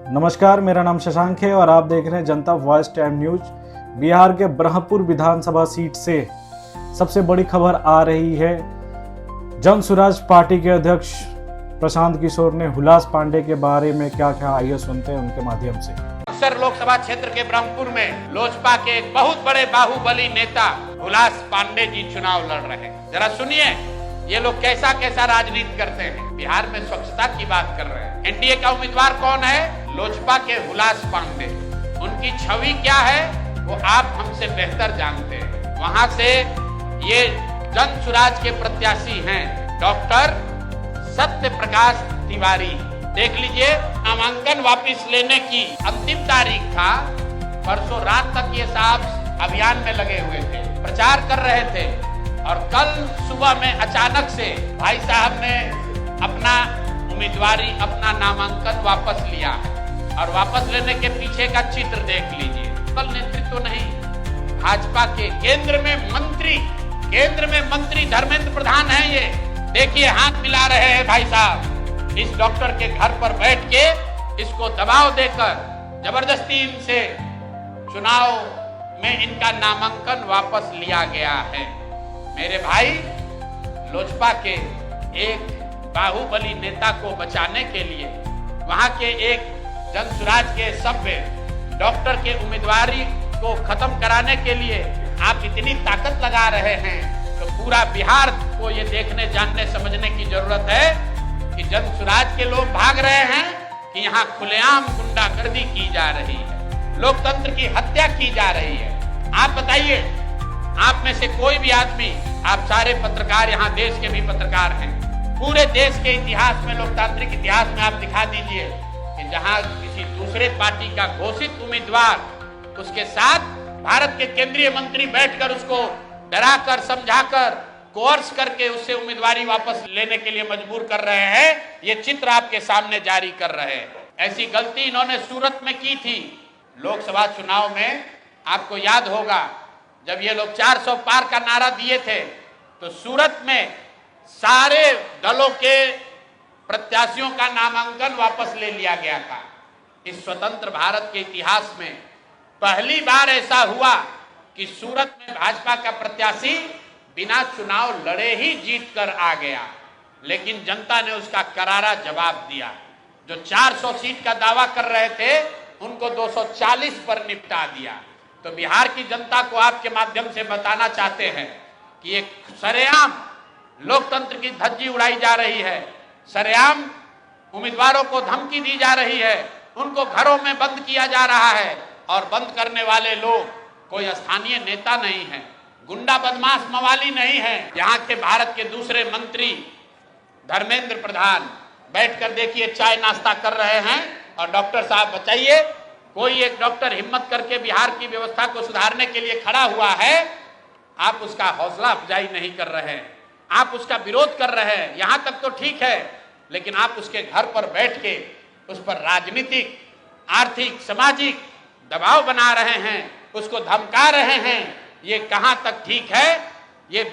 नमस्कार, मेरा नाम शशांक है और आप देख रहे हैं जनता वॉइस टाइम न्यूज। बिहार के ब्रह्मपुर विधानसभा सीट से सबसे बड़ी खबर आ रही है। जन सुराज पार्टी के अध्यक्ष प्रशांत किशोर ने हुलास पांडे के बारे में क्या कहा, आइए सुनते हैं उनके माध्यम से। अक्सर लोकसभा क्षेत्र के ब्रह्मपुर में लोजपा के एक बहुत बड़े बाहुबली नेता हुलास पांडे जी चुनाव लड़ रहे हैं। जरा सुनिए ये लोग कैसा कैसा राजनीति करते हैं। बिहार में स्वच्छता की बात कर रहे हैं। एनडीए का उम्मीदवार कौन है? लोजपा के हुलास पांडे। उनकी छवि क्या है वो आप हमसे बेहतर जानते हैं। वहां से ये जन सुराज के प्रत्याशी हैं डॉक्टर सत्य प्रकाश तिवारी। देख लीजिए, नामांकन वापस लेने की अंतिम तारीख था। परसों रात तक ये साहब अभियान में लगे हुए थे, प्रचार कर रहे थे और कल सुबह में अचानक से भाई साहब ने अपना उम्मीदवारी, अपना नामांकन वापस लिया और वापस लेने के पीछे का चित्र देख लीजिए। कल नेतृत्व नहीं, भाजपा के केंद्र में मंत्री धर्मेंद्र प्रधान हैं। ये देखिए हाथ मिला रहे हैं भाई साहब। इस डॉक्टर के घर पर बैठ के इसको दबाव देकर जबरदस्ती इनसे चुनाव में इनका नामांकन वापस लिया गया है। मेरे भाई, लोजपा के एक बाहुबली नेता को बचाने के लिए, वहां के एक जनसुराज के सभ्य डॉक्टर के उम्मीदवारी को खत्म कराने के लिए आप इतनी ताकत लगा रहे हैं, तो पूरा बिहार को ये देखने, जानने, समझने की जरूरत है कि जनसुराज के लोग भाग रहे हैं कि यहाँ खुलेआम गुंडागर्दी की जा रही है, लोकतंत्र की हत्या की जा रही है। आप बताइए, आप में से कोई भी आदमी, आप सारे पत्रकार, यहाँ देश के भी पत्रकार हैं, पूरे देश के इतिहास में, लोकतांत्रिक इतिहास में आप दिखा दीजिए कि जहां किसी दूसरे पार्टी का घोषित उम्मीदवार, उसके साथ भारत के केंद्रीय मंत्री बैठकर उसको डराकर, समझाकर, कोर्स करके उससे उम्मीदवारी वापस लेने के लिए मजबूर कर रहे हैं। ये चित्र आपके सामने जारी कर रहे हैं। ऐसी गलती इन्होंने सूरत में की थी लोकसभा चुनाव में। आपको याद होगा जब ये लोग 400 पार का नारा दिए थे तो सूरत में सारे दलों के प्रत्याशियों का नामांकन वापस ले लिया गया था। इस स्वतंत्र भारत के इतिहास में पहली बार ऐसा हुआ कि सूरत में भाजपा का प्रत्याशी बिना चुनाव लड़े ही जीत कर आ गया, लेकिन जनता ने उसका करारा जवाब दिया। जो 400 सीट का दावा कर रहे थे उनको 240 पर निपटा दिया। तो बिहार की जनता को आपके माध्यम से बताना चाहते हैं कि एक सरेआम लोकतंत्र की धज्जी उड़ाई जा रही है, सरेआम उम्मीदवारों को धमकी दी जा रही है, उनको घरों में बंद किया जा रहा है और बंद करने वाले लोग कोई स्थानीय नेता नहीं है, गुंडा बदमाश मवाली नहीं है। यहाँ के भारत के दूसरे मंत्री धर्मेंद्र प्रधान बैठकर देखिए चाय नाश्ता कर रहे हैं। और डॉक्टर साहब बताइए, कोई एक डॉक्टर हिम्मत करके बिहार की व्यवस्था को सुधारने के लिए खड़ा हुआ है, आप उसका हौसला अफजाई नहीं कर रहे हैं, आप उसका विरोध कर रहे हैं। यहाँ तक तो ठीक है, लेकिन आप उसके घर पर बैठ के उस पर राजनीतिक, आर्थिक, सामाजिक दबाव बना रहे हैं, उसको धमका रहे हैं। ये कहाँ तक ठीक है? ये